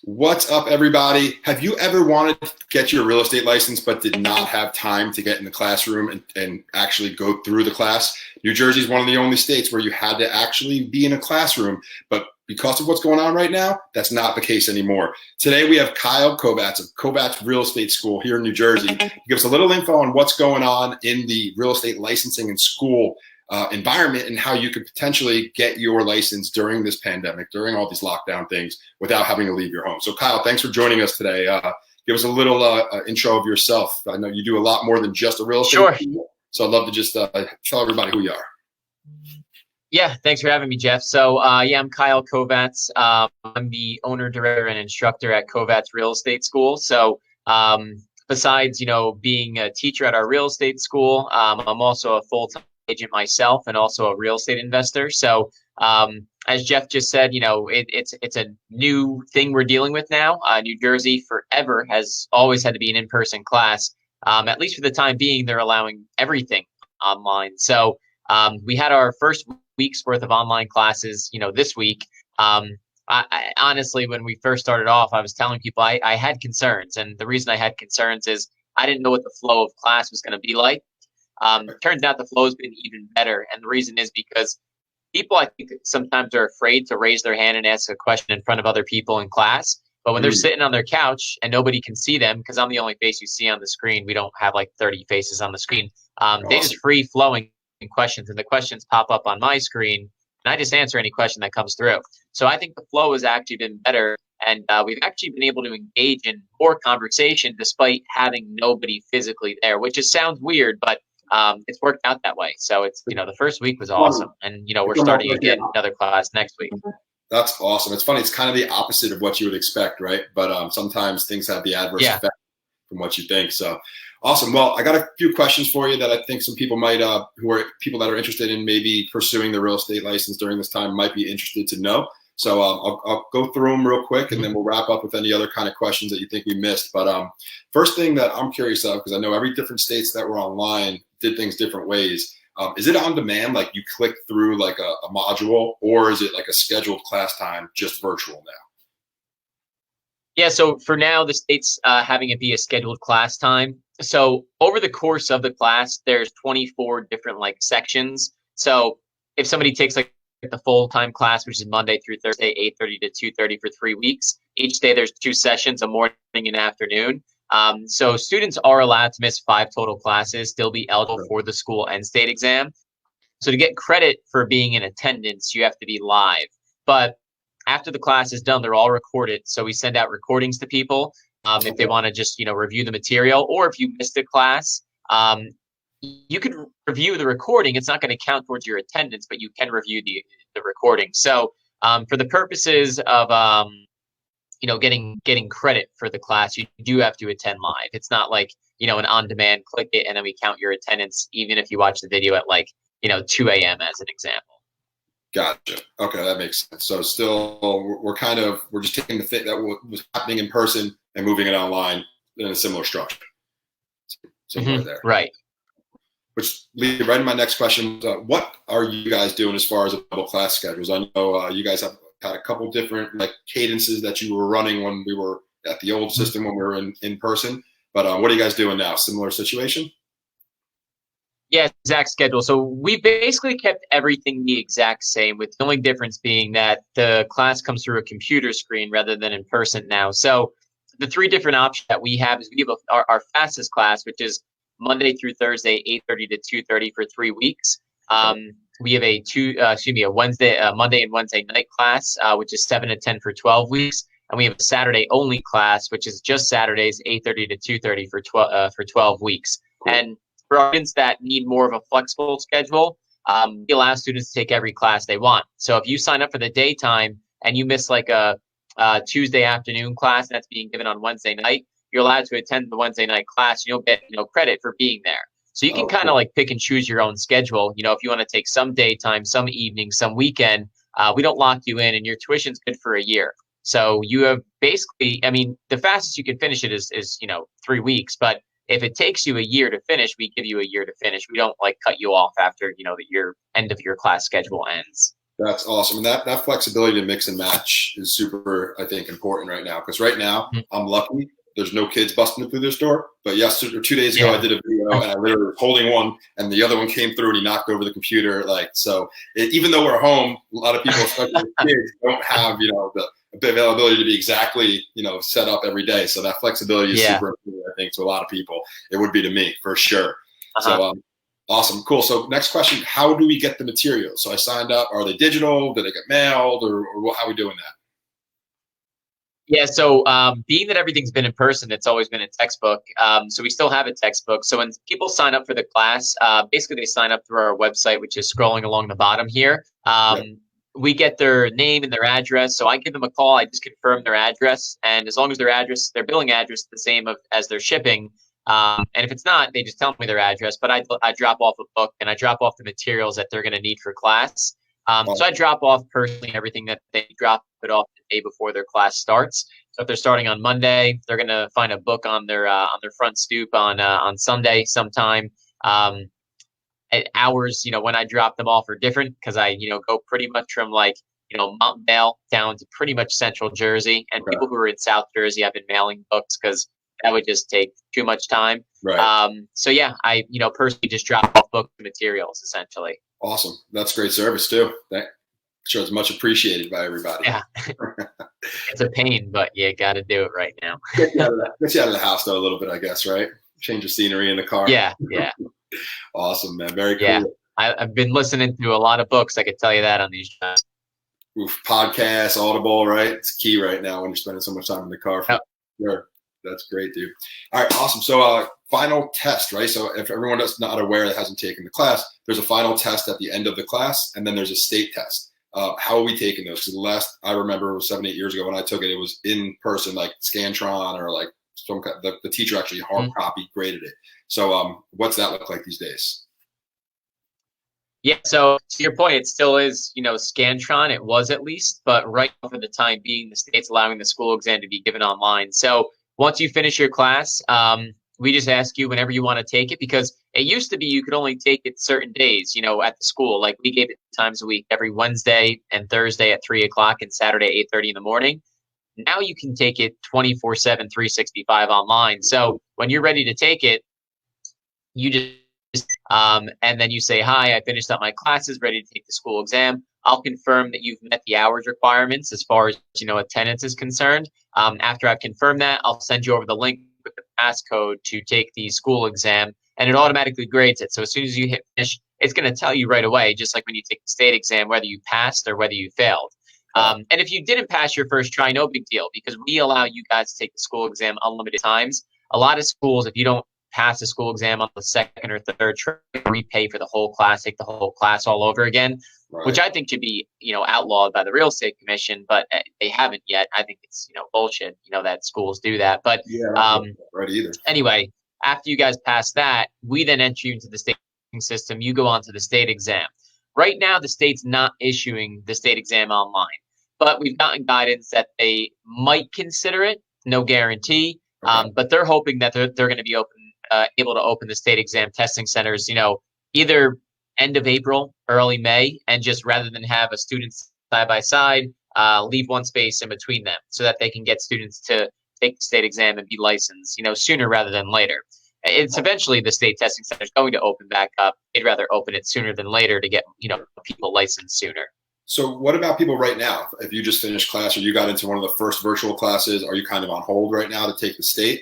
What's up, everybody? Have you ever wanted to get your real estate license but did not have time to get in the classroom and actually go through the class? New Jersey is one of the only states where you had to actually be in a classroom, but because of what's going on right now, that's not the case anymore. Today we have Kyle Kovats of Kovats Real Estate School here in New Jersey. He gives us a little info on what's going on in the real estate licensing and school environment and how you could potentially get your license during this pandemic, during all these lockdown things, without having to leave your home. So, Kyle, thanks for joining us today. Give us a little intro of yourself. I know you do a lot more than just a real estate. Sure. So I'd love to just tell everybody who you are. Yeah, thanks for having me, Jeff. So, I'm Kyle Kovats. I'm the owner, director, and instructor at Kovats Real Estate School. So, besides, being a teacher at our real estate school, I'm also a full-time agent myself and also a real estate investor. So, as Jeff just said, it's a new thing we're dealing with now. New Jersey forever has always had to be an in-person class. At least for the time being, they're allowing everything online. So, we had our first week's worth of online classes, this week. I honestly, when we first started off, I was telling people I had concerns. And the reason I had concerns is I didn't know what the flow of class was going to be like. Turns out the flow has been even better. And the reason is because people, I think, sometimes are afraid to raise their hand and ask a question in front of other people in class. But when they're sitting on their couch and nobody can see them, because I'm the only face you see on the screen, we don't have like 30 faces on the screen. They just free flowing questions, and the questions pop up on my screen, and I just answer any question that comes through. So I think the flow has actually been better, and we've actually been able to engage in more conversation despite having nobody physically there, which just sounds weird, but it's worked out that way. So it's, the first week was awesome, and we're starting again another class next week. That's awesome. It's funny. It's kind of the opposite of what you would expect, right? But sometimes things have the adverse effect from what you think. So awesome. Well, I got a few questions for you that I think some people might, who are people that are interested in maybe pursuing the real estate license during this time might be interested to know. So I'll go through them real quick, and then we'll wrap up with any other kind of questions that you think we missed. But first thing that I'm curious of, because I know every different states that were online did things different ways. Is it on demand, like you click through like a module, or is it like a scheduled class time, just virtual now? Yeah, so for now, the state's having it be a scheduled class time. So over the course of the class, there's 24 different like sections. So if somebody takes like the full-time class, which is Monday through Thursday, 8:30 to 2:30 for 3 weeks, each day there's 2 sessions, a morning and afternoon. So students are allowed to miss 5 total classes, still be eligible for the school and state exam. So to get credit for being in attendance, you have to be live. But after the class is done, they're all recorded. So we send out recordings to people if they want to just, review the material, or if you missed a class, you can review the recording. It's not going to count towards your attendance, but you can review the recording. So for the purposes of, getting credit for the class, you do have to attend live. It's not like, an on-demand, click it, and then we count your attendance, even if you watch the video at 2 a.m. as an example. Gotcha. Okay, that makes sense. So still, we're just taking the thing that was happening in person and moving it online in a similar structure. Somewhere there. Right. Which leads right to my next question. What are you guys doing as far as double class schedules? I know you guys have had a couple different cadences that you were running when we were at the old system when we were in person. But what are you guys doing now? Similar situation? Yeah, exact schedule. So we basically kept everything the exact same, with the only difference being that the class comes through a computer screen rather than in person now. So the 3 different options that we have is we have our fastest class, which is Monday through Thursday, 8:30 to 2:30 for 3 weeks. We have a Monday and Wednesday night class, which is 7 to 10 for 12 weeks. And we have a Saturday only class, which is just Saturdays, 8:30 to 2:30 for 12 weeks. Cool. And for students that need more of a flexible schedule, we allow students to take every class they want. So if you sign up for the daytime and you miss like a Tuesday afternoon class that's being given on Wednesday night, you're allowed to attend the Wednesday night class. You'll get credit for being there. So you can kind of pick and choose your own schedule. If you want to take some daytime, some evening, some weekend, we don't lock you in, and your tuition's good for a year. So you have basically, the fastest you can finish it is 3 weeks, but if it takes you a year to finish, we give you a year to finish. We don't cut you off after, your end of your class schedule ends. That's awesome. And that flexibility to mix and match is super, I think, important right now. Because right now, I'm lucky. There's no kids busting through this door. But yesterday or 2 days ago, I did a video and I literally was holding one and the other one came through and he knocked over the computer. Like, so even though we're home, a lot of people, especially with kids, don't have, the availability to be exactly, set up every day. So that flexibility is super important, I think, to a lot of people. It would be to me for sure. So, awesome. Cool. So next question, how do we get the materials? So I signed up. Are they digital? Did they get mailed or how are we doing that? Yeah, so being that everything's been in person, it's always been a textbook. So we still have a textbook. So when people sign up for the class, basically they sign up through our website, which is scrolling along the bottom here. We get their name and their address. So I give them a call. I just confirm their address. And as long as their billing address is the same as their shipping, and if it's not, they just tell me their address. But I drop off a book and I drop off the materials that they're going to need for class. So I drop off personally everything that they drop it off the day before their class starts. So if they're starting on Monday, they're going to find a book on their front stoop on Sunday sometime. Hours, when I drop them off are different because I, go pretty much from Mountain Vale down to pretty much central Jersey. And people who are in South Jersey, I've been mailing books because that would just take too much time. So yeah, I, personally just drop off book materials essentially. Awesome. That's great service too. That sure is much appreciated by everybody. Yeah. It's a pain, but you got to do it right now. Gets you out of the house though a little bit, I guess, right? Change of scenery in the car. Yeah. Awesome, man. Very cool. Yeah. I've been listening to a lot of books. I could tell you that on these jobs. Podcasts, Audible, right? It's key right now when you're spending so much time in the car. Sure. That's great, dude. All right, awesome. So final test, right? So if everyone that's not aware that hasn't taken the class, there's a final test at the end of the class, and then there's a state test. How are we taking those? Because the last I remember was 7-8 years ago when I took it, it was in person, like Scantron or like some kind. The teacher actually hard copy graded it. So what's that look like these days? Yeah, so to your point, it still is, Scantron. It was at least, but right now for the time being, the state's allowing the school exam to be given online. So once you finish your class, we just ask you whenever you want to take it, because it used to be you could only take it certain days, at the school. Like we gave it times a week, every Wednesday and Thursday at 3 o'clock and Saturday at 8:30 in the morning. Now you can take it 24/7, 365 online. So when you're ready to take it, you just and then you say, hi, I finished up my classes, ready to take the school exam. I'll confirm that you've met the hours requirements as far as, attendance is concerned. After I've confirmed that, I'll send you over the link with the passcode to take the school exam, and it automatically grades it. So as soon as you hit finish, it's going to tell you right away, just like when you take the state exam, whether you passed or whether you failed. And if you didn't pass your first try, no big deal, because we allow you guys to take the school exam unlimited times. A lot of schools, if you don't pass the school exam on the second or third try, repay for the whole class, take the whole class all over again, which I think should be, outlawed by the Real Estate Commission, but they haven't yet. I think it's, bullshit, that schools do that. But right either. Anyway, after you guys pass that, we then enter you into the state system. You go on to the state exam. Right now, the state's not issuing the state exam online, but we've gotten guidance that they might consider it. No guarantee, but they're hoping that they're going to be able to open the state exam testing centers, either end of April, early May, and just rather than have a student side by side, leave one space in between them so that they can get students to take the state exam and be licensed, sooner rather than later. It's eventually the state testing center is going to open back up. They'd rather open it sooner than later to get, people licensed sooner. So what about people right now? If you just finished class or you got into one of the first virtual classes, are you kind of on hold right now to take the state?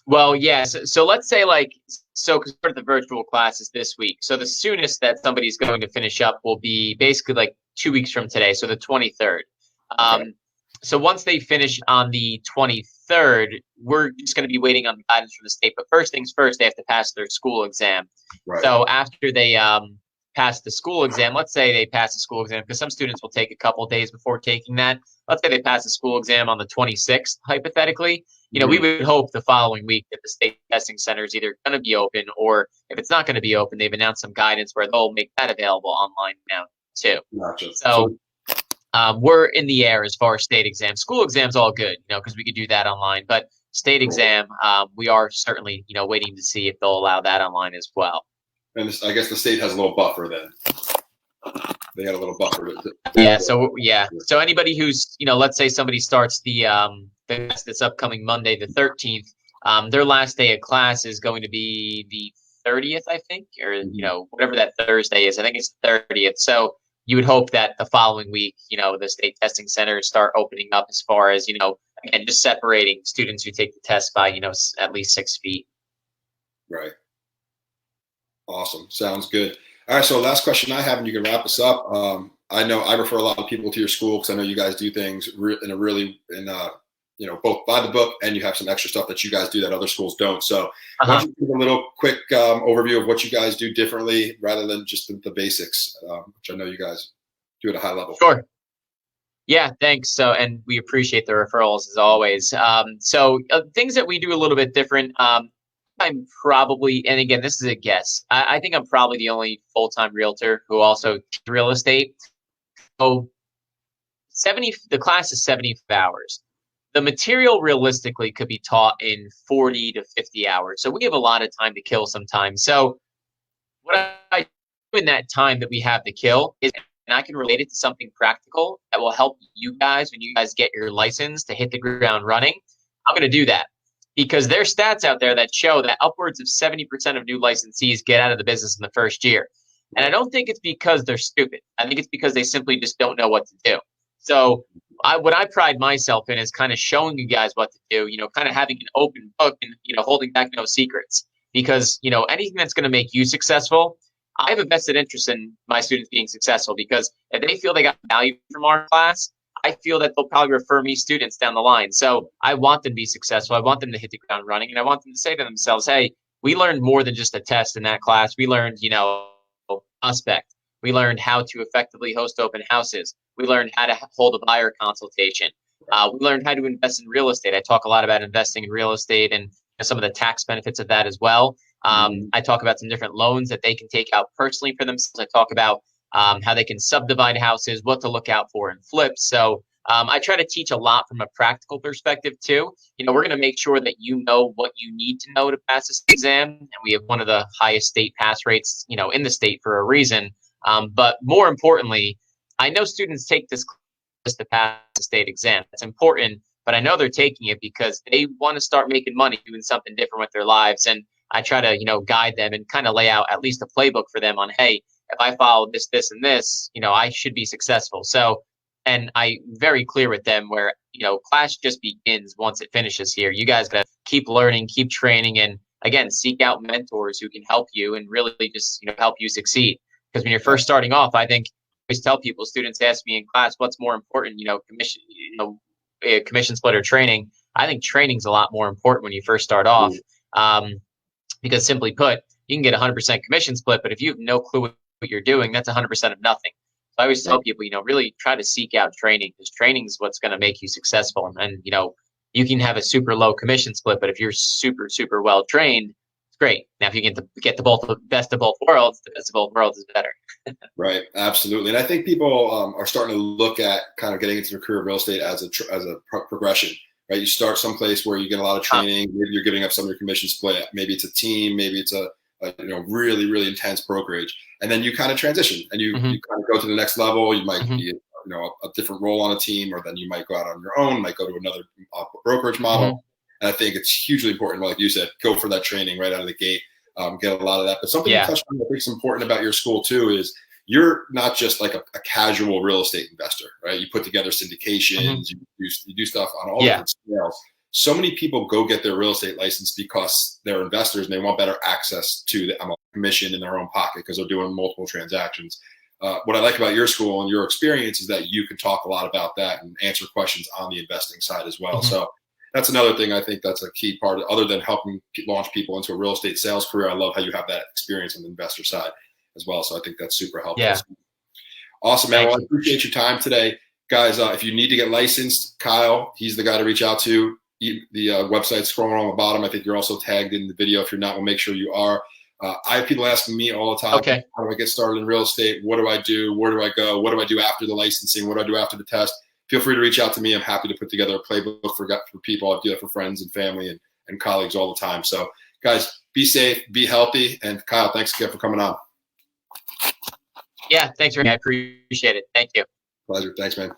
Well, yes. So let's say because the virtual classes this week. So the soonest that somebody's going to finish up will be basically like 2 weeks from today. So the 23rd. So once they finish on the 23rd, we're just going to be waiting on the guidance from the state. But first things first, they have to pass their school exam. So after they pass the school exam, let's say they pass the school exam, because some students will take a couple of days before taking that. Let's say they pass the school exam on the 26th, hypothetically. We would hope the following week that the state testing center is either going to be open, or if it's not going to be open, they've announced some guidance where they'll make that available online now too. Gotcha. So we're in the air as far as state exams. School exams all good, because we could do that online. But state exam, we are certainly, waiting to see if they'll allow that online as well. And I guess the state has a little buffer then. They got a little buffer. So anybody who's, let's say somebody starts this upcoming Monday, the 13th, their last day of class is going to be the 30th, I think, or, whatever that Thursday is. I think it's the 30th. So you would hope that the following week, the state testing centers start opening up as far as, again, just separating students who take the test by, at least 6 feet. Right. Awesome. Sounds good. All right. So last question I have, and you can wrap us up. I know I refer a lot of people to your school because I know you guys do things both by the book, and you have some extra stuff that you guys do that other schools don't. So why don't you give a little quick overview of what you guys do differently rather than just the basics, which I know you guys do at a high level. Sure. Yeah, thanks. So, and we appreciate the referrals as always. Things that we do a little bit different. I'm probably, and again, this is a guess. I think I'm probably the only full-time realtor who also teaches real estate. So the class is 70 hours. The material realistically could be taught in 40 to 50 hours. So we have a lot of time to kill sometimes. So what I do in that time that we have to kill is, and I can relate it to something practical that will help you guys when you guys get your license to hit the ground running. I'm going to do that because there's stats out there that show that upwards of 70% of new licensees get out of the business in the first year. And I don't think it's because they're stupid. I think it's because they simply just don't know what to do. So what I pride myself in is kind of showing you guys what to do, kind of having an open book and, holding back no secrets. Because, anything that's going to make you successful, I have a vested interest in my students being successful because if they feel they got value from our class, I feel that they'll probably refer me students down the line. So I want them to be successful. I want them to hit the ground running. And I want them to say to themselves, hey, we learned more than just a test in that class. We learned, prospect. We learned how to effectively host open houses. We learned how to hold a buyer consultation. We learned how to invest in real estate. I talk a lot about investing in real estate and some of the tax benefits of that as well. I talk about some different loans that they can take out personally for themselves. I talk about how they can subdivide houses, what to look out for in flips. So I try to teach a lot from a practical perspective too. We're going to make sure that you know what you need to know to pass this exam. And we have one of the highest state pass rates, in the state for a reason. But more importantly, I know students take this class to pass the state exam. That's important, but I know they're taking it because they want to start making money doing something different with their lives. And I try to, guide them and kind of lay out at least a playbook for them on, hey, if I follow this, this, and this, I should be successful. So, and I'm very clear with them where, class just begins once it finishes here. You guys got to keep learning, keep training, and again, seek out mentors who can help you and really just, help you succeed. Because when you're first starting off, I think I always tell people, students ask me in class, what's more important, commission split or training? I think training's a lot more important when you first start off. Because simply put, you can get 100% commission split, but if you have no clue what you're doing, that's 100% of nothing. So I always tell people, really try to seek out training because training is what's going to make you successful. And, you can have a super low commission split, but if you're super, super well trained, it's great. Now, if you get the best of both worlds, the best of both worlds is better. Right. Absolutely. And I think people are starting to look at kind of getting into the career of real estate as a progression. Right, you start someplace where you get a lot of training. Maybe you're giving up some of your commission split. Maybe it's a team. Maybe it's a really, really intense brokerage, and then you kind of transition and you kind of go to the next level. You might be a different role on a team, or then you might go out on your own. Might go to another brokerage model. And I think it's hugely important, like you said, go for that training right out of the gate. Get a lot of that. But something you touched on that I think is important about your school too is you're not just like a casual real estate investor, right? You put together syndications, you do stuff on all different scales. So many people go get their real estate license because they're investors and they want better access to the commission in their own pocket because they're doing multiple transactions. What I like about your school and your experience is that you can talk a lot about that and answer questions on the investing side as well. So that's another thing I think that's a key part, other than helping launch people into a real estate sales career. I love how you have that experience on the investor side as well. So I think that's super helpful. Yeah. Awesome, man. Well, I appreciate your time today. Guys, if you need to get licensed, Kyle, he's the guy to reach out to. The website's scrolling on the bottom. I think you're also tagged in the video. If you're not, we'll make sure you are. I have people asking me all the time, how do I get started in real estate? What do I do? Where do I go? What do I do after the licensing? What do I do after the test? Feel free to reach out to me. I'm happy to put together a playbook for people. I do that for friends and family and colleagues all the time. So, guys, be safe, be healthy. And Kyle, thanks again for coming on. Yeah, thanks for having me. I appreciate it. Thank you. Pleasure. Thanks, man.